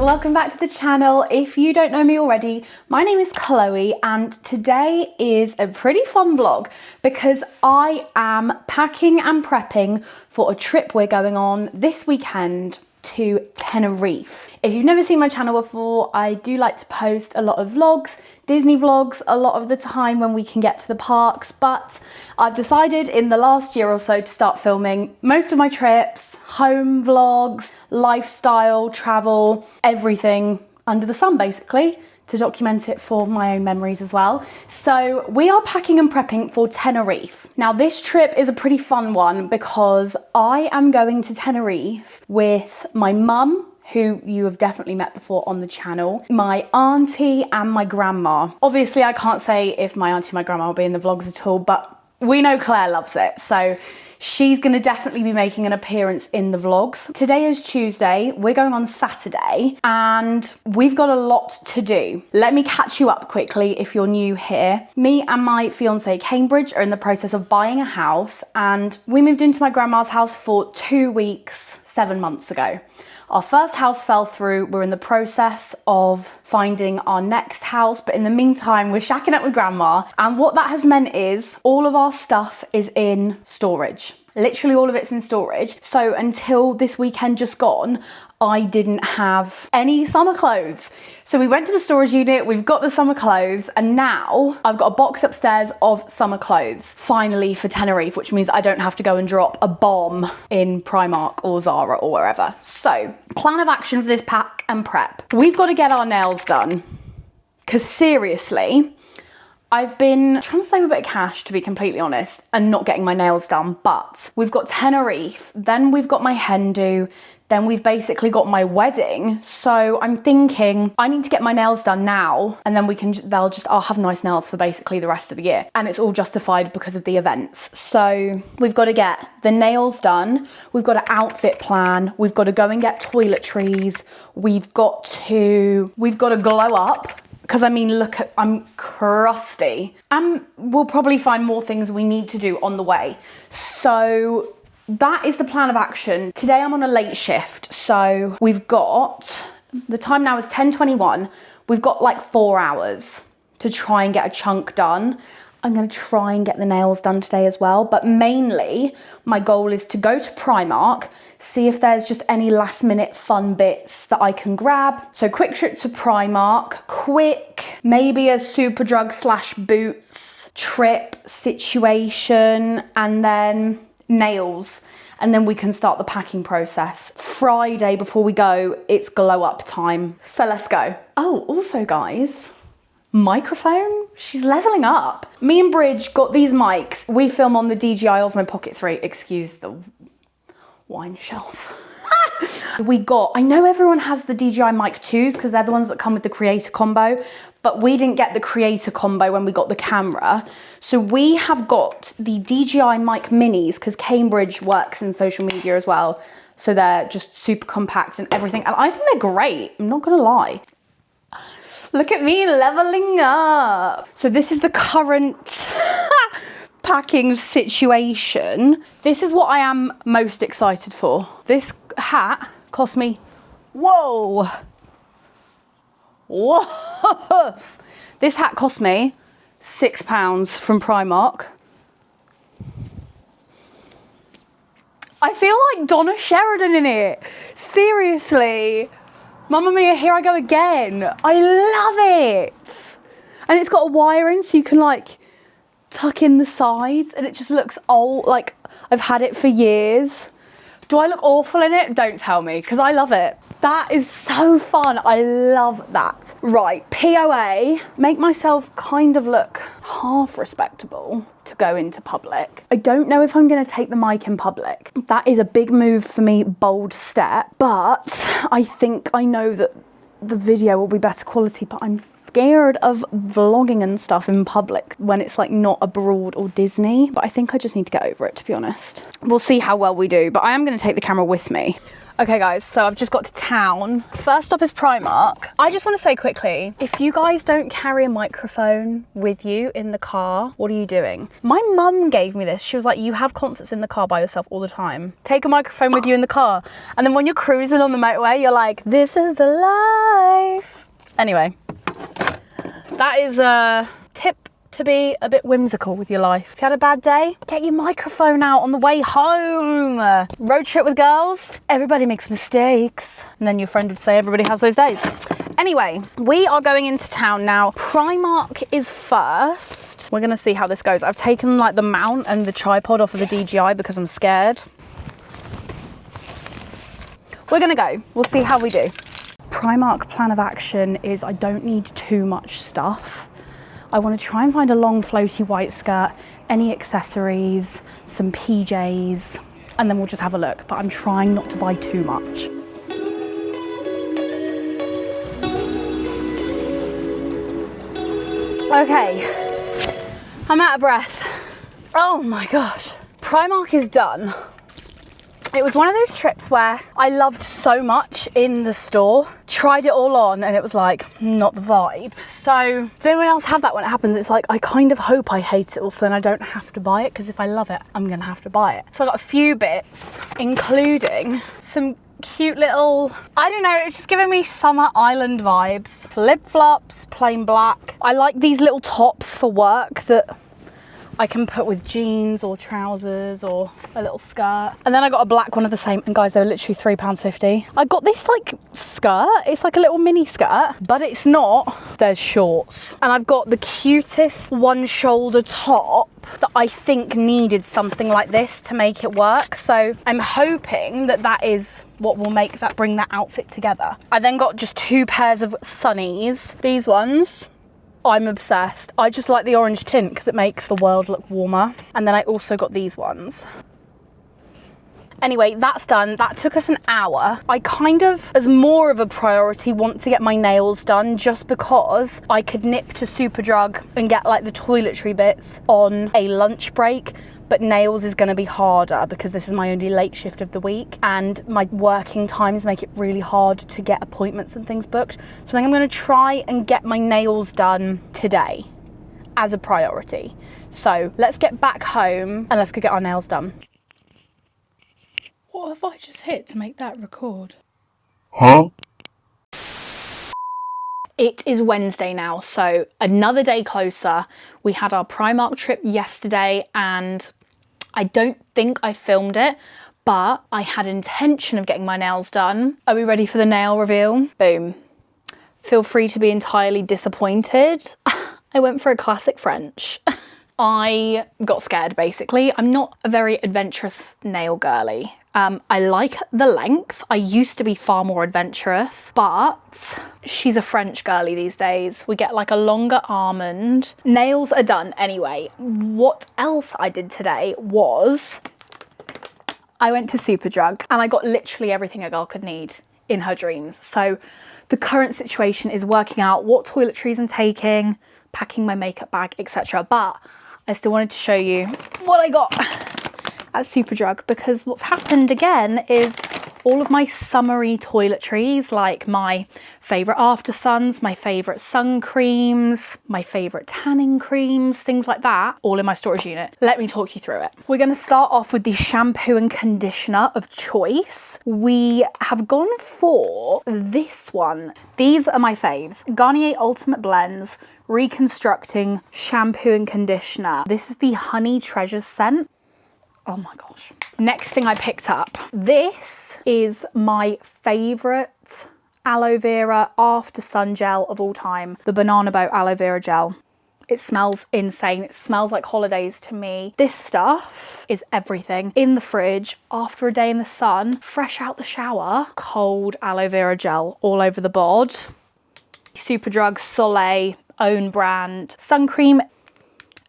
welcome back to the channel. If you don't know me already, my name is Chloe and today is a pretty fun vlog because I am packing and prepping for a trip we're going on this weekend to Tenerife. If you've never seen my channel before, I do like to post a lot of vlogs, Disney vlogs, a lot of the time when we can get to the parks, but I've decided in the last year or so to start filming most of my trips, home vlogs, lifestyle, travel, everything under the sun basically, to document it for my own memories as well. So we are packing and prepping for Tenerife. Now this trip is a pretty fun one because I am going to Tenerife with my mum, who you have definitely met before on the channel, my auntie and my grandma. Obviously I can't say if my auntie and my grandma will be in the vlogs at all, but we know Claire loves it. So she's gonna definitely be making an appearance in the vlogs. Today is Tuesday, we're going on Saturday, and we've got a lot to do. Let me catch you up quickly if you're new here. Me and my fiance Cambridge are in the process of buying a house, and we moved into my grandma's house for 2 weeks, 7 months ago. Our first house fell through. We're in the process of finding our next house, but in the meantime, we're shacking up with grandma. And what that has meant is all of our stuff is in storage. Literally all of it's in storage. So until this weekend just gone, I didn't have any summer clothes. So we went to the storage unit, we've got the summer clothes, and now I've got a box upstairs of summer clothes, finally for Tenerife, which means I don't have to go and drop a bomb in Primark or Zara or wherever. So, plan of action for this pack and prep. We've got to get our nails done. Because seriously, I've been trying to save a bit of cash, to be completely honest, and not getting my nails done, but we've got Tenerife, then we've got my hen do, then we've basically got my wedding. So I'm thinking I need to get my nails done now, and then I'll have nice nails for basically the rest of the year. And it's all justified because of the events. So we've got to get the nails done. We've got an outfit plan. We've got to go and get toiletries. We've got to glow up. Because I mean, look, I'm crusty. And we'll probably find more things we need to do on the way. So that is the plan of action. Today I'm on a late shift. So we've got, the time now is 10:21. We've got like 4 hours to try and get a chunk done. I'm gonna try and get the nails done today as well. But mainly my goal is to go to Primark, see if there's just any last minute fun bits that I can grab. So quick trip to Primark, maybe a Superdrug / Boots trip situation, and then nails. And then we can start the packing process. Friday before we go, it's glow up time. So let's go. Oh, also guys, microphone, she's leveling up. Me and Bridge got these mics. We film on the DJI Osmo Pocket 3, excuse the wine shelf. I know everyone has the DJI Mic 2s because they're the ones that come with the creator combo, but we didn't get the creator combo when we got the camera. So we have got the DJI Mic Minis because Cambridge works in social media as well. So they're just super compact and everything. And I think they're great, I'm not gonna lie. Look at me leveling up. So this is the current packing situation. This is what I am most excited for. This hat cost me, whoa. This hat cost me £6 from Primark. I feel like Donna Sheridan in it, seriously. Mamma mia, here I go again. I love it. And it's got a wire in so you can like tuck in the sides, and it just looks old, like I've had it for years. Do I look awful in it? Don't tell me, because I love it. That is so fun. I love that. Right, POA, make myself kind of look half respectable to go into public. I don't know if I'm gonna take the mic in public. That is a big move for me, bold step, but I think I know that the video will be better quality, but I'm scared of vlogging and stuff in public when it's like not abroad or Disney. But I think I just need to get over it, to be honest. We'll see how well we do, but I am going to take the camera with me. Okay guys, so I've just got to town. First stop is Primark. I just want to say quickly, if you guys don't carry a microphone with you in the car, what are you doing? My mum gave me this. She was like, you have concerts in the car by yourself all the time. Take a microphone with you in the car. And then when you're cruising on the motorway, you're like, this is the life. Anyway, that is a tip to be a bit whimsical with your life. If you had a bad day, get your microphone out on the way home. Road trip with girls, everybody makes mistakes. And then your friend would say everybody has those days. Anyway, we are going into town now. Primark is first. We're gonna see how this goes. I've taken like the mount and the tripod off of the DJI because I'm scared. We're gonna go. We'll see how we do. Primark plan of action is I don't need too much stuff. I want to try and find a long floaty white skirt, any accessories, some PJs, and then we'll just have a look. But I'm trying not to buy too much. Okay, I'm out of breath. Oh my gosh. Primark is done. It was one of those trips where I loved so much in the store, tried it all on, and it was like, not the vibe. So, does anyone else have that when it happens? It's like, I kind of hope I hate it all, so then I don't have to buy it, because if I love it, I'm gonna have to buy it. So I got a few bits, including some cute little, I don't know, it's just giving me summer island vibes. Flip-flops, plain black. I like these little tops for work that I can put with jeans or trousers or a little skirt. And then I got a black one of the same, and guys, they were literally £3.50. I got this like skirt, it's like a little mini skirt, but it's not, there's shorts. And I've got the cutest one shoulder top that I think needed something like this to make it work. So I'm hoping that that is what will make that, bring that outfit together. I then got just 2 pairs of sunnies. These ones, I'm obsessed. I just like the orange tint because it makes the world look warmer. And then I also got these ones. Anyway, that's done. That took us an hour. I kind of, as more of a priority, want to get my nails done just because I could nip to Superdrug and get like the toiletry bits on a lunch break. But nails is going to be harder because this is my only late shift of the week and my working times make it really hard to get appointments and things booked. So I think I'm going to try and get my nails done today as a priority. So let's get back home and let's go get our nails done. What have I just hit to make that record? Huh? It is Wednesday now, so another day closer. We had our Primark trip yesterday and I don't think I filmed it, but I had intention of getting my nails done. Are we ready for the nail reveal? Boom. Feel free to be entirely disappointed. I went for a classic French. I got scared basically. I'm not a very adventurous nail girly. I like the length. I used to be far more adventurous, but she's a French girly these days. We get like a longer almond. Nails are done anyway. What else I did today was I went to Superdrug and I got literally everything a girl could need in her dreams. So the current situation is working out what toiletries I'm taking, packing my makeup bag, etc. But I still wanted to show you what I got at Superdrug because what's happened again is all of my summery toiletries, like my favourite after suns, my favourite sun creams, my favourite tanning creams, things like that, all in my storage unit. Let me talk you through it. We're going to start off with the shampoo and conditioner of choice. We have gone for this one. These are my faves. Garnier Ultimate Blends Reconstructing Shampoo and Conditioner. This is the Honey Treasures scent. Oh my gosh. Next thing I picked up. This is my favourite aloe vera after sun gel of all time. The Banana Boat aloe vera gel. It smells insane. It smells like holidays to me. This stuff is everything. In the fridge, after a day in the sun, fresh out the shower, cold aloe vera gel all over the bod. Superdrug Soleil own brand sun cream.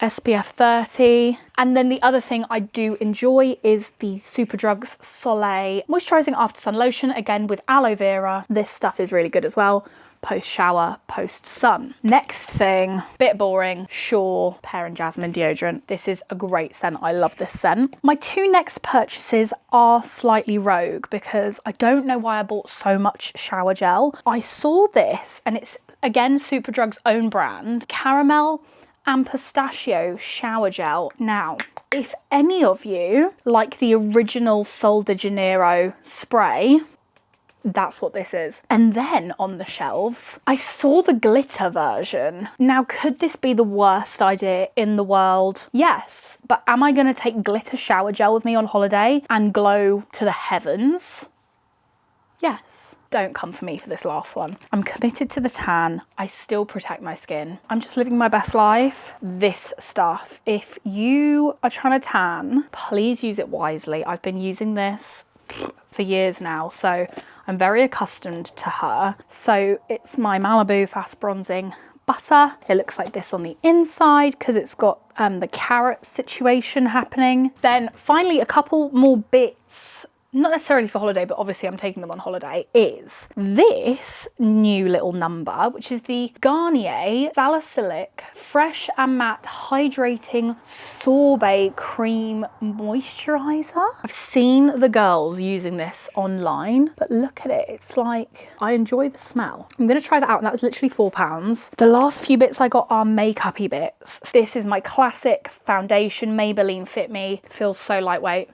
SPF 30. And then the other thing I do enjoy is the Superdrug's Soleil Moisturising After Sun Lotion, again with aloe vera. This stuff is really good as well. post shower, post sun. Next thing, bit boring, sure, Pear and Jasmine deodorant. This is a great scent. I love this scent. My two next purchases are slightly rogue because I don't know why I bought so much shower gel. I saw this and it's again Superdrug's own brand, caramel and pistachio shower gel. Now, if any of you like the original Sol de Janeiro spray, that's what this is. And then on the shelves, I saw the glitter version. Now, could this be the worst idea in the world? Yes, but am I gonna take glitter shower gel with me on holiday and glow to the heavens? Yes. Don't come for me for this last one. I'm committed to the tan. I still protect my skin. I'm just living my best life. This stuff, if you are trying to tan, please use it wisely. I've been using this for years now, so I'm very accustomed to her. So it's my Malibu Fast Bronzing Butter. It looks like this on the inside because it's got the carrot situation happening. Then finally, a couple more bits, not necessarily for holiday, but obviously I'm taking them on holiday, is this new little number, which is the Garnier Salicylic Fresh and Matte Hydrating Sorbet Cream Moisturiser. I've seen the girls using this online, but look at it. It's like, I enjoy the smell. I'm gonna try that out, and that was literally £4. The last few bits I got are makeup-y bits. This is my classic foundation, Maybelline Fit Me. Feels so lightweight.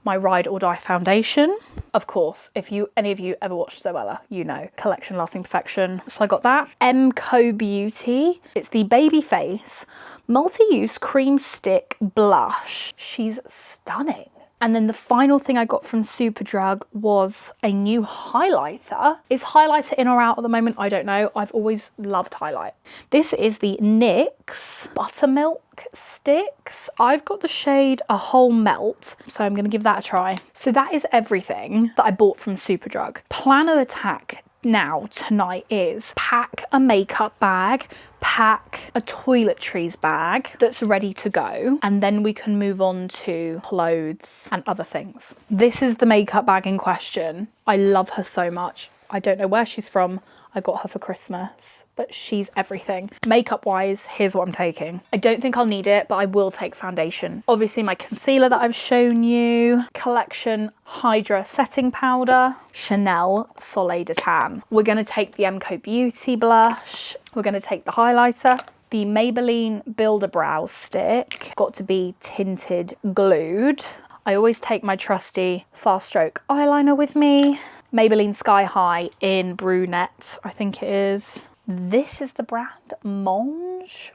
My Ride or Die foundation. Of course, if any of you ever watched Zoella, you know, Collection Lasting Perfection. So I got that. MCO Beauty. It's the Babyface Multi-Use Cream Stick Blush. She's stunning. And then the final thing I got from Superdrug was a new highlighter. Is highlighter in or out at the moment? I don't know. I've always loved highlight. This is the NYX Buttermilk Sticks. I've got the shade A Whole Melt, so I'm gonna give that a try. So that is everything that I bought from Superdrug. Plan of attack now tonight is pack a makeup bag, pack a toiletries bag that's ready to go, and then we can move on to clothes and other things. This is the makeup bag in question. I love her so much. I don't know where she's from. I got her for Christmas, but she's everything. Makeup wise, here's what I'm taking. I don't think I'll need it, but I will take foundation. Obviously my concealer that I've shown you, Collection Hydra Setting Powder, Chanel Soleil de Tan. We're gonna take the MCO Beauty blush. We're gonna take the highlighter, the Maybelline Builder Brow Stick, got to be tinted glued. I always take my trusty Fast Stroke eyeliner with me. Maybelline Sky High in brunette, I think it is. This is the brand Monge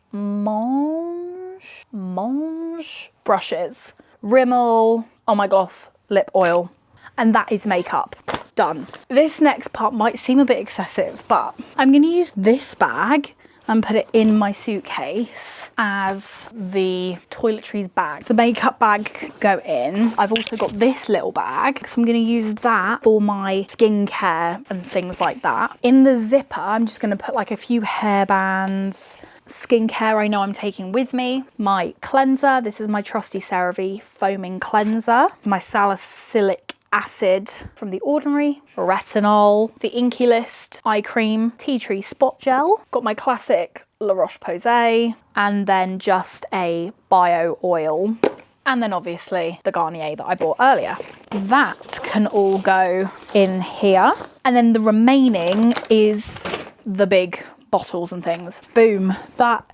brushes. Rimmel, oh my gloss, lip oil. And that is makeup. Done. This next part might seem a bit excessive, but I'm gonna use this bag and put it in my suitcase as the toiletries bag. The makeup bag could go in. I've also got this little bag, so I'm gonna use that for my skincare and things like that. In the zipper, I'm just gonna put like a few hair bands, skincare I know I'm taking with me, my cleanser. This is my trusty CeraVe foaming cleanser, my salicylic acid from The Ordinary, retinol, the Inky List eye cream, tea tree spot gel, got my classic La Roche-Posay, and then just a bio oil, and then obviously the Garnier that I bought earlier. That can all go in here, and then the remaining is the big bottles and things. Boom. That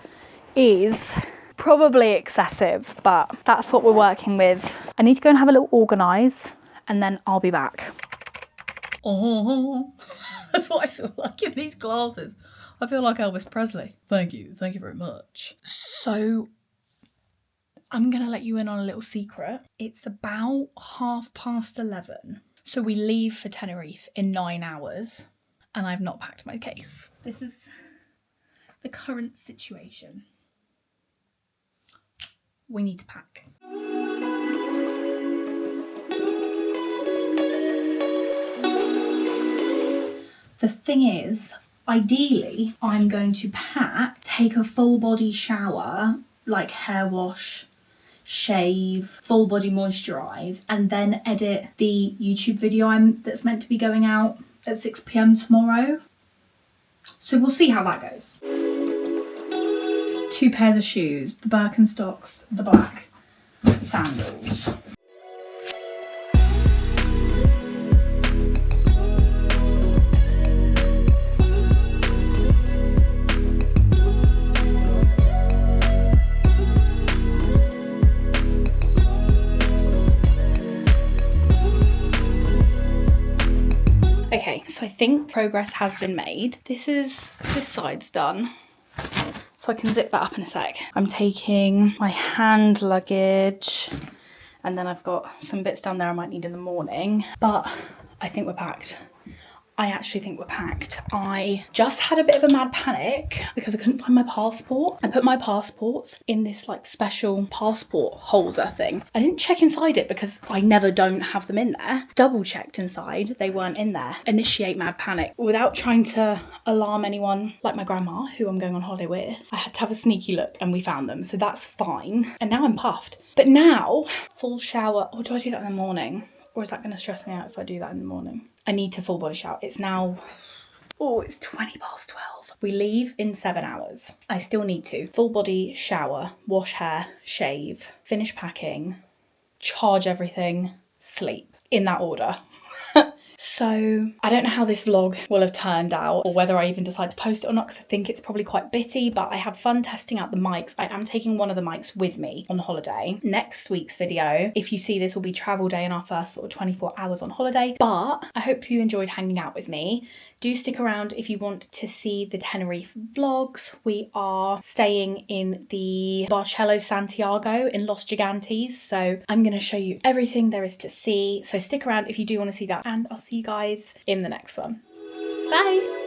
is probably excessive, but that's what we're working with. I need to go and have a little organise, and then I'll be back. Oh, that's what I feel like in these glasses. I feel like Elvis Presley. Thank you very much. So, I'm gonna let you in on a little secret. It's about 11:30. So we leave for Tenerife in 9 hours, and I've not packed my case. This is the current situation. We need to pack. The thing is, ideally, I'm going to pack, take a full body shower, like hair wash, shave, full body moisturise, and then edit the YouTube video that's meant to be going out at 6 p.m. tomorrow. So we'll see how that goes. 2 pairs of shoes, the Birkenstocks, the black sandals. Okay, so I think progress has been made. This side's done. So I can zip that up in a sec. I'm taking my hand luggage, and then I've got some bits down there I might need in the morning, but I think we're packed. I actually think we're packed. I just had a bit of a mad panic because I couldn't find my passport. I put my passports in this like special passport holder thing. I didn't check inside it because I never don't have them in there. Double checked inside, they weren't in there. Initiate mad panic. Without trying to alarm anyone like my grandma, who I'm going on holiday with, I had to have a sneaky look and we found them. So that's fine. And now I'm puffed. But now, full shower, or do I do that in the morning? Or is that going to stress me out if I do that in the morning? I need to full body shower. It's now, it's 20 past 12. We leave in 7 hours. I still need to full body shower, wash hair, shave, finish packing, charge everything, sleep, in that order. So I don't know how this vlog will have turned out or whether I even decide to post it or not, because I think it's probably quite bitty, but I had fun testing out the mics. I am taking one of the mics with me on holiday. Next week's video, if you see this, will be travel day in our first sort of 24 hours on holiday, but I hope you enjoyed hanging out with me. Do stick around if you want to see the Tenerife vlogs. We are staying in the Barcelo Santiago in Los Gigantes, so I'm going to show you everything there is to see. So stick around if you do want to see that, and I'll see you guys in the next one. Bye!